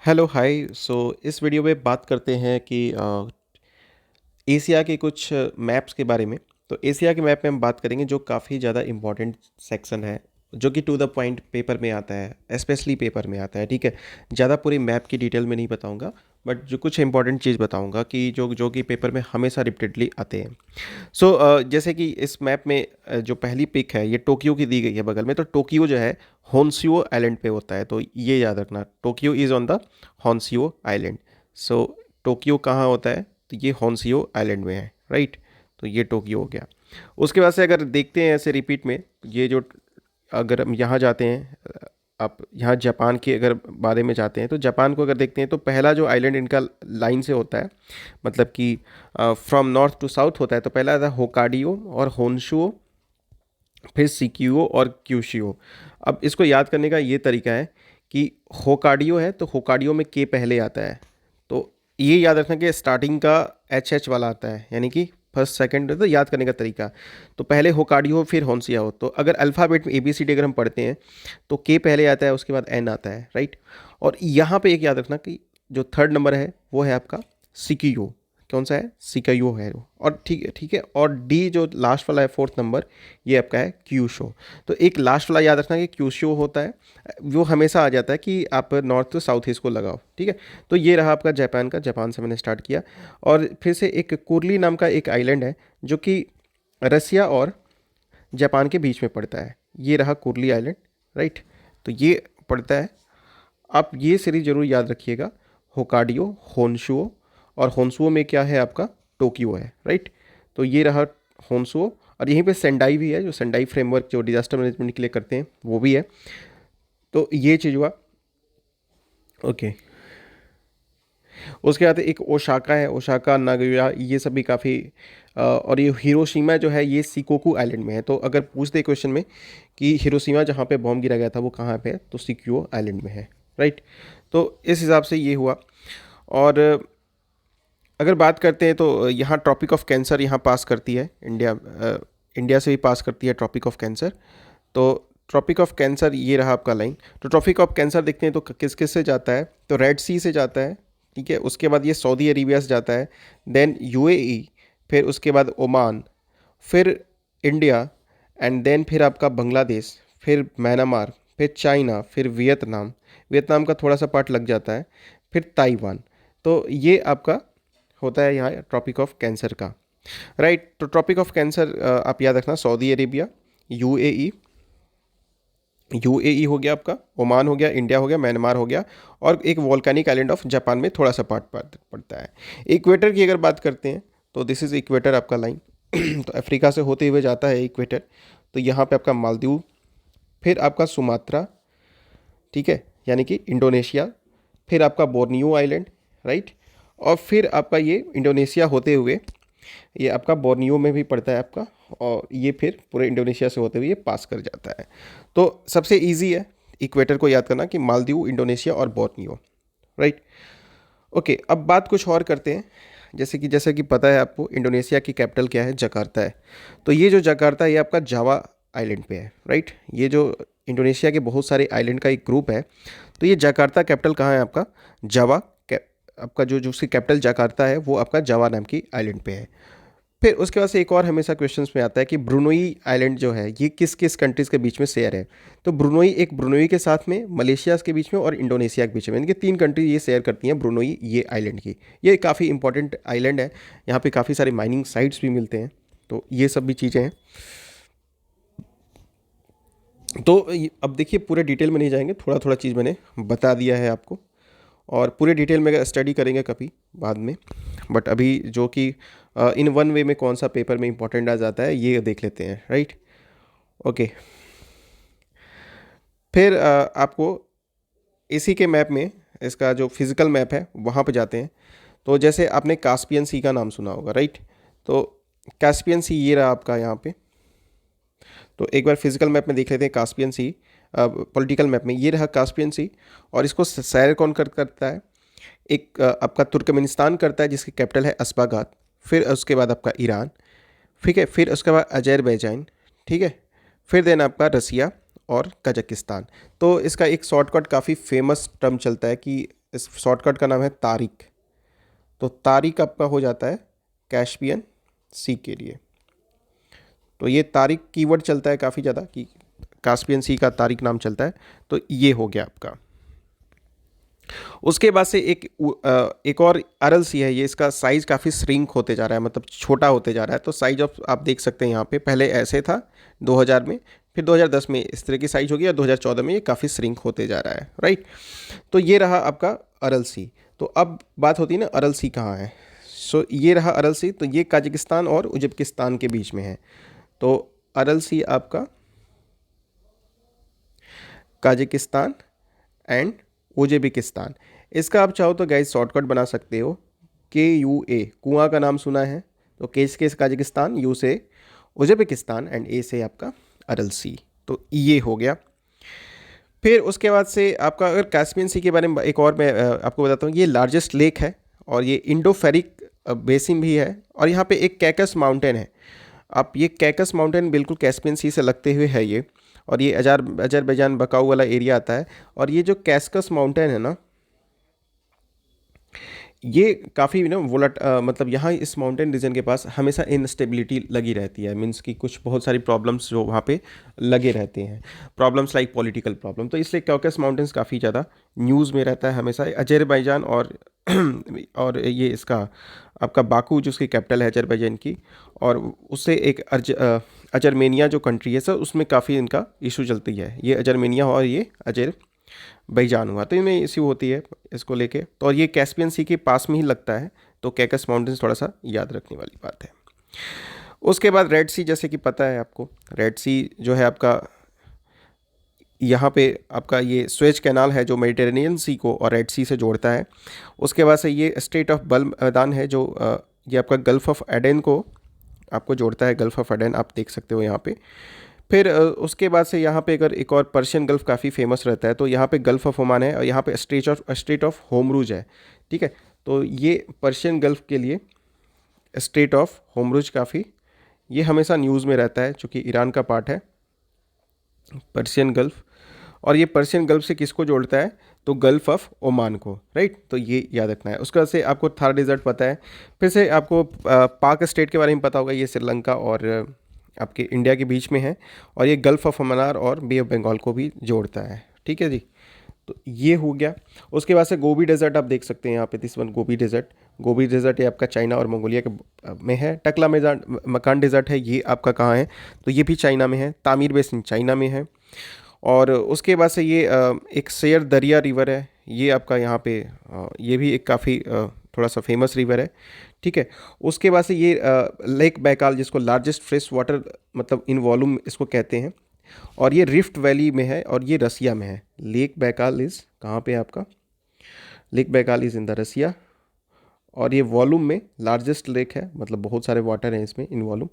Hello hi. इस video में बात करते हैं कि एशिया के कुछ मैप्स के बारे में। तो एशिया के मैप में हम बात करेंगे जो काफ़ी ज़्यादा इम्पोर्टेंट सेक्शन है, जो कि टू द पॉइंट पेपर में आता है, स्पेशली पेपर में आता है। ठीक है, ज़्यादा पूरी मैप की डिटेल में नहीं बताऊंगा, बट जो कुछ इंपॉर्टेंट चीज़ बताऊंगा कि जो जो कि पेपर में हमेशा रिपीटेडली आते हैं। जैसे कि इस मैप में जो पहली पिक है ये टोक्यो की दी गई है बगल में। तो टोक्यो जो है होन्शुओ आइलैंड पे होता है, तो ये याद रखना, Tokyo is on the Honshu island. So Tokyo कहाँ होता है, तो ये होन्शुओ आइलैंड में है, राइट। तो ये टोक्यो हो गया। उसके बाद से अगर देखते हैं ऐसे रिपीट में, ये जो अगर हम यहाँ जाते हैं, आप यहाँ जापान के अगर बारे में जाते हैं तो जापान को अगर देखते हैं तो पहला जो आइलैंड इनका लाइन से होता है, मतलब कि फ्रॉम नॉर्थ टू साउथ होता है। तो पहला था होकाडियो और होन्शुओ, फिर सिक्यूओ और क्यूशियो। अब इसको याद करने का ये तरीका है कि होकाडियो है तो होकाडियो में के पहले आता है। तो ये याद रखना कि स्टार्टिंग का एच एच वाला आता है, यानी कि फर्स्ट सेकंड। तो याद करने का तरीका, तो पहले होकाडियो फिर होन्सिया हो। तो अगर अल्फ़ाबेट में ABCD अगर हम पढ़ते हैं तो के पहले आता है, उसके बाद एन आता है, राइट। और यहाँ पे एक याद रखना कि जो थर्ड नंबर है वो है आपका सिकियो। कौन सा है, सिकायो है वो। और ठीक है। और डी जो लास्ट वाला है फोर्थ नंबर, ये आपका है क्यूशो। तो एक लास्ट वाला याद रखना कि क्यूशो होता है, वो हमेशा आ जाता है कि आप नॉर्थ टू साउथ ईस्ट को लगाओ। ठीक है, तो ये रहा आपका जापान का, जापान से मैंने स्टार्ट किया। और फिर से एक कुर्ली नाम का एक आइलैंड है जो कि रसिया और जापान के बीच में पड़ता है। ये रहा कुर्ली आइलैंड, राइट। तो ये पड़ता है, आप ये सीरीज जरूर याद रखिएगा, होकाडियो, होन्शुओ, और होन्शुओ में क्या है आपका, टोक्यो है, राइट। तो ये रहा होन्शुओ। और यहीं पे सेंडाई भी है, जो सेंडाई फ्रेमवर्क जो डिजास्टर मैनेजमेंट के लिए करते हैं वो भी है। तो ये चीज़ हुआ, ओके। उसके बाद एक ओसाका है, ओसाका, नागोया, ये सब भी काफ़ी और ये हिरोशिमा जो है ये सिकोकू आइलैंड में है। तो अगर पूछते क्वेश्चन में कि हिरोशिमा जहाँ पे बॉम्ब गिरा गया था वो कहाँ पे है, तो सिक्यो आइलैंड में है, राइट। तो इस हिसाब से ये हुआ। और अगर बात करते हैं तो यहाँ ट्रॉपिक ऑफ कैंसर यहाँ पास करती है इंडिया, इंडिया से भी पास करती है ट्रॉपिक ऑफ कैंसर। तो ट्रॉपिक ऑफ कैंसर ये रहा आपका लाइन। तो ट्रॉपिक ऑफ कैंसर देखते हैं तो किस किस से जाता है, तो रेड सी से जाता है, ठीक है। उसके बाद ये सऊदी अरेबिया से जाता है, देन UAE, फिर उसके बाद ओमान, फिर इंडिया, एंड देन फिर आपका बांग्लादेश, फिर म्यांमार, फिर चाइना, फिर वियतनाम, वियतनाम का थोड़ा सा पार्ट लग जाता है, फिर ताइवान। तो ये आपका होता है यहाँ ट्रॉपिक ऑफ कैंसर का, राइट। तो ट्रॉपिक ऑफ कैंसर आप याद रखना, सऊदी अरेबिया, यूएई, यूएई हो गया आपका, ओमान हो गया, इंडिया हो गया, म्यांमार हो गया, और एक वॉल्केनिक आइलैंड ऑफ जापान में थोड़ा सा पार्ट पड़ता है। इक्वेटर की अगर बात करते हैं तो दिस इज़ इक्वेटर आपका लाइन। तो अफ्रीका से होते हुए जाता है इक्वेटर। तो यहाँ पे आपका मालदीव, फिर आपका सुमात्रा, ठीक है, यानी कि इंडोनेशिया, फिर आपका बोर्नियो आइलैंड, राइट। और फिर आपका ये इंडोनेशिया होते हुए ये आपका बोर्नियो में भी पड़ता है आपका, और ये फिर पूरे इंडोनेशिया से होते हुए ये पास कर जाता है। तो सबसे इजी है इक्वेटर को याद करना कि मालदीव, इंडोनेशिया और बोर्नियो, राइट। ओके, अब बात कुछ और करते हैं। जैसे कि पता है आपको इंडोनेशिया की कैपिटल क्या है, जकार्ता है। तो ये जो जकार्ता है ये आपका जावा आइलैंड पे है, राइट। ये जो इंडोनेशिया के बहुत सारे आइलैंड का एक ग्रुप है। तो ये जकार्ता कैपिटल कहाँ है आपका, जावा आपका जो जो उसकी कैपिटल जकार्ता है वो आपका जावा नाम की आइलैंड पे है। फिर उसके बाद से एक और हमेशा क्वेश्चंस में आता है कि ब्रुनोई आइलैंड जो है ये किस किस कंट्रीज़ के बीच में शेयर है। तो ब्रुनोई, एक ब्रुनोई के साथ में मलेशिया के बीच में और इंडोनेशिया के बीच में, इनके तीन कंट्री ये शेयर करती हैं ब्रुनोई ये आइलैंड की। ये काफ़ी इंपॉर्टेंट आइलैंड है, यहाँ पे काफ़ी सारे माइनिंग साइट्स भी मिलते हैं। तो ये सब भी चीज़ें हैं। तो अब देखिए पूरे डिटेल में नहीं जाएंगे, थोड़ा थोड़ा चीज़ मैंने बता दिया है आपको, और पूरे डिटेल में स्टडी करेंगे कभी बाद में। बट अभी जो कि इन वन वे में कौन सा पेपर में इंपॉर्टेंट आ जाता है ये देख लेते हैं, राइट। ओके, फिर आपको इसी के मैप में, इसका जो फिजिकल मैप है वहाँ पे जाते हैं। तो जैसे आपने कास्पियन सी का नाम सुना होगा, राइट। तो कास्पियन सी ये रहा आपका यहाँ पे। तो एक बार फिजिकल मैप में देख लेते हैं कास्पियन सी, पॉलिटिकल मैप में ये रहा कास्पियन सी। और इसको सैर कौन करता है, एक आपका तुर्कमेनिस्तान करता है जिसकी कैपिटल है अस्बागात। फिर उसके बाद आपका ईरान, ठीक है, फिर उसके बाद अजरबैजान, ठीक है, फिर देन आपका रसिया और कजाकिस्तान। तो इसका एक शॉर्टकट काफ़ी फेमस टर्म चलता है कि इस शॉर्टकट का नाम है तारिक। तो तारिक आपका हो जाता है कैस्पियन सी के लिए। तो ये तारिक कीवर्ड चलता है काफ़ी ज़्यादा कि कास्पियन सी का तारिक नाम चलता है। तो ये हो गया आपका। उसके बाद से एक और अरल सी है, ये इसका साइज़ काफ़ी श्रिंक होते जा रहा है, मतलब छोटा होते जा रहा है। तो साइज ऑफ आप देख सकते हैं यहाँ पे, पहले ऐसे था 2000 में, फिर 2010 में इस तरह की साइज होगी और 2014 में ये काफ़ी श्रिंक होते जा रहा है, राइट। तो ये रहा आपका अरल सी। तो अब बात होती है ना अरल सी कहाँ है। सो ये रहा अरल सी। तो ये काजाकिस्तान और उज्बेकिस्तान के बीच में है। तो अरल सी आपका काजाकिस्तान एंड उज्बेकिस्तान। इसका आप चाहो तो गाइस शॉर्टकट बना सकते हो, KUA, कुआं का नाम सुना है। तो के से काजाकिस्तान, यू से उज्बेकिस्तान एंड ए से आपका अरल सी। तो ये हो गया। फिर उसके बाद से आपका अगर कैस्पियन सी के बारे में एक और मैं आपको बताता हूँ, ये लार्जेस्ट लेक है और ये इंडोफेरिक बेसिन भी है। और यहाँ पे एक कैकस माउंटेन है। आप ये कैकस माउंटेन बिल्कुल कैस्पियन सी से लगते हुए है ये, और ये अजरबैजान बकाऊ वाला एरिया आता है। और ये जो कैस्कस माउंटेन है ना, ये काफ़ी ना मतलब यहाँ इस माउंटेन रीजन के पास हमेशा इनस्टेबिलिटी लगी रहती है। मीन्स कि कुछ बहुत सारी प्रॉब्लम्स जो वहाँ पे लगे रहते हैं, प्रॉब्लम्स लाइक पॉलिटिकल प्रॉब्लम। तो इसलिए कैकस माउंटेन्स काफ़ी ज़्यादा न्यूज़ में रहता है हमेशा। अजरबैजान और ये इसका आपका बाकू जो उसकी कैपिटल है अजरबैजान की, और उससे एक अजरमेनिया जो कंट्री है सर, उसमें काफ़ी इनका इशू चलती है। ये अजरमेनिया और ये अजरबैजान हुआ, तो इनमें इशू होती है इसको लेके। तो और ये कैस्पियन सी के पास में ही लगता है। तो कैकस माउंटेन्स थोड़ा सा याद रखने वाली बात है। उसके बाद रेड सी, जैसे कि पता है आपको, रेड सी जो है आपका यहाँ पे आपका ये स्वेज कैनाल है जो मेडिटेरेनियन सी को और रेड सी से जोड़ता है। उसके बाद से ये स्ट्रेट ऑफ बल्ब मैदान है जो ये आपका गल्फ़ ऑफ एडन को आपको जोड़ता है। गल्फ़ ऑफ एडन आप देख सकते हो यहाँ पे। फिर उसके बाद से यहाँ पे अगर एक और पर्शियन गल्फ़ काफ़ी फेमस रहता है, तो यहाँ पे गल्फ़ ऑफ ओमान है और यहाँ पे स्ट्रेट ऑफ होमरूज है, ठीक है। तो ये पर्शियन गल्फ़ के लिए स्ट्रेट ऑफ होमरूज काफ़ी ये हमेशा न्यूज़ में रहता है, चूँकि ईरान का पार्ट है पर्शियन गल्फ़। और ये पर्शियन गल्फ से किसको जोड़ता है, तो गल्फ ऑफ ओमान को, राइट। तो ये याद रखना है। उसके बाद से आपको थार डेजर्ट पता है। फिर से आपको पाक स्टेट के बारे में पता होगा, ये श्रीलंका और आपके इंडिया के बीच में है। और ये गल्फ ऑफ मन्नार और बे ऑफ बंगाल को भी जोड़ता है, ठीक है जी। तो ये हो गया। उसके बाद से गोबी डेजर्ट आप देख सकते हैं यहाँ पे, this one Gobi desert. Gobi desert ये आपका चाइना और मंगोलिया के में है। टकला मकान डेजर्ट है, ये आपका कहाँ है, तो ये भी चाइना में है। तामीर बेसिन चाइना में है। और उसके बाद से ये एक शेयर दरिया रिवर है, ये आपका यहाँ पे ये भी एक काफ़ी थोड़ा सा फेमस रिवर है, ठीक है। उसके बाद से ये लेक बैकाल, जिसको लार्जेस्ट फ्रेश वाटर मतलब इन वॉल्यूम इसको कहते हैं, और ये रिफ्ट वैली में है और ये रसिया में है। लेक बैकाल इज़ कहाँ पे है आपका, lake Baikal is in the Russia. और ये वॉल्यूम में लार्जेस्ट लेक है, मतलब बहुत सारे वाटर हैं इसमें इन वॉल्यूम।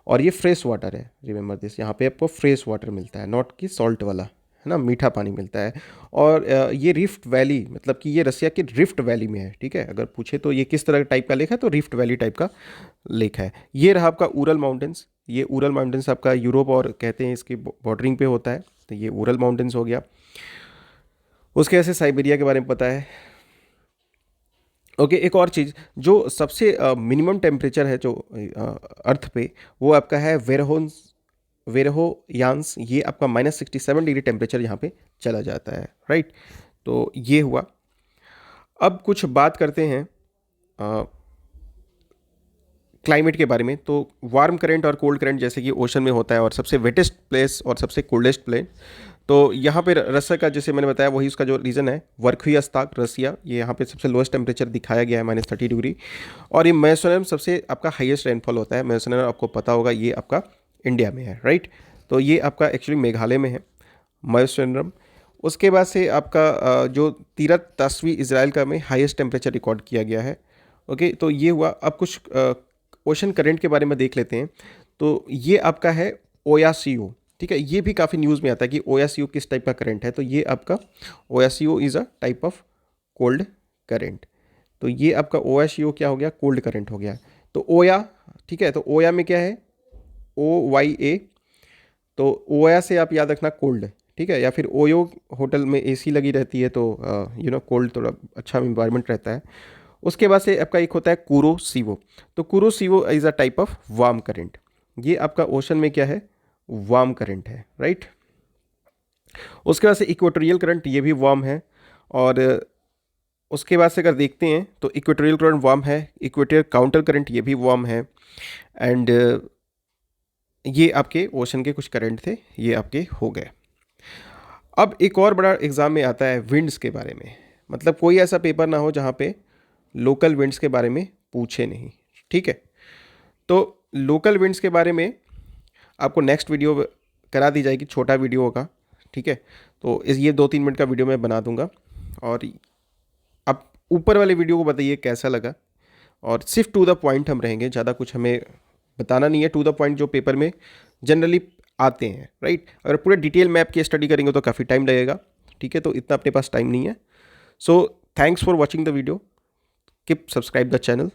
और ये फ्रेश वाटर है, रिमेंबर दिस, यहाँ पे आपको फ्रेश वाटर मिलता है, नॉट कि सॉल्ट वाला, है ना, मीठा पानी मिलता है। और ये रिफ्ट वैली, मतलब कि ये रसिया के रिफ्ट वैली में है, ठीक है। अगर पूछे तो ये किस तरह टाइप का लेक है, तो रिफ्ट वैली टाइप का लेक है। ये रहा आपका उरल माउंटेन्स। ये उरल माउंटेन्स आपका यूरोप और कहते हैं इसकी बॉर्डरिंग पे होता है, तो ये उरल माउंटेन्स हो गया। उसके ऐसे साइबेरिया के बारे में पता है। ओके, एक और चीज़, जो सबसे मिनिमम टेम्परेचर है जो अर्थ पे, वो आपका है वेरहोयान्स। ये आपका -67 डिग्री टेम्परेचर यहाँ पे चला जाता है, राइट। तो ये हुआ। अब कुछ बात करते हैं क्लाइमेट के बारे में। तो वार्म करंट और कोल्ड करंट जैसे कि ओशन में होता है, और सबसे वेटेस्ट प्लेस और सबसे कोल्डेस्ट प्लेस, तो यहाँ पे रसिया का, जैसे मैंने बताया, वही उसका जो रीज़न है, वर्खुयास्ताक रसिया, ये यहाँ पे सबसे लोएस्ट टेम्परेचर दिखाया गया है -30 डिग्री। और ये मैसोनम सबसे आपका हाईएस्ट रेनफॉल होता है। मैसोनम आपको पता होगा, ये आपका इंडिया में है, राइट। तो ये आपका एक्चुअली मेघालय में है मैसोनम। उसके बाद से आपका जो तीरथ तस्वी इजराइल का में हाईएस्ट टेम्परेचर रिकॉर्ड किया गया है। ओके, तो ये हुआ। अब कुछ ओशन करंट के बारे में देख लेते हैं। तो ये आपका है ओयासियो, ठीक है। ये भी काफ़ी न्यूज़ में आता है कि ओयासियो किस टाइप का करंट है। तो ये आपका ओयासियो is a type of cold current. तो ये आपका ओयासियो क्या हो गया, कोल्ड करंट हो गया। तो ओया, ठीक है, तो ओया में क्या है, OYA। तो ओया से आप याद रखना कोल्ड, ठीक है, या फिर ओयो होटल में एसी लगी रहती है तो कोल्ड थोड़ा अच्छा इन्वायरमेंट रहता है। उसके बाद से आपका एक होता है कुरोसीवो। तो Kuroshio is a type of warm current. ये आपका ओशन में क्या है, वार्म करंट है, राइट। उसके बाद से इक्वेटोरियल करंट, ये भी वार्म है। और उसके बाद से अगर देखते हैं तो इक्वेटोरियल करंट वार्म है, इक्वेटर काउंटर करंट ये भी वार्म है। एंड ये आपके ओशन के कुछ करंट थे, ये आपके हो गए। अब एक और बड़ा एग्जाम में आता है विंड्स के बारे में। मतलब कोई ऐसा पेपर ना हो जहाँ पे लोकल विंड्स के बारे में पूछे नहीं, ठीक है। तो लोकल विंड्स के बारे में आपको नेक्स्ट वीडियो करा दी जाएगी, छोटा वीडियो होगा, ठीक है। तो इस ये 2-3 मिनट का वीडियो मैं बना दूंगा। और आप ऊपर वाले वीडियो को बताइए कैसा लगा। और सिर्फ टू द पॉइंट हम रहेंगे, ज़्यादा कुछ हमें बताना नहीं है, टू द पॉइंट जो पेपर में जनरली आते हैं, राइट। अगर पूरे डिटेल मैप की स्टडी करेंगे तो काफ़ी टाइम लगेगा, ठीक है। तो इतना अपने पास टाइम नहीं है। So thanks for watching the video, keep subscribe the channel.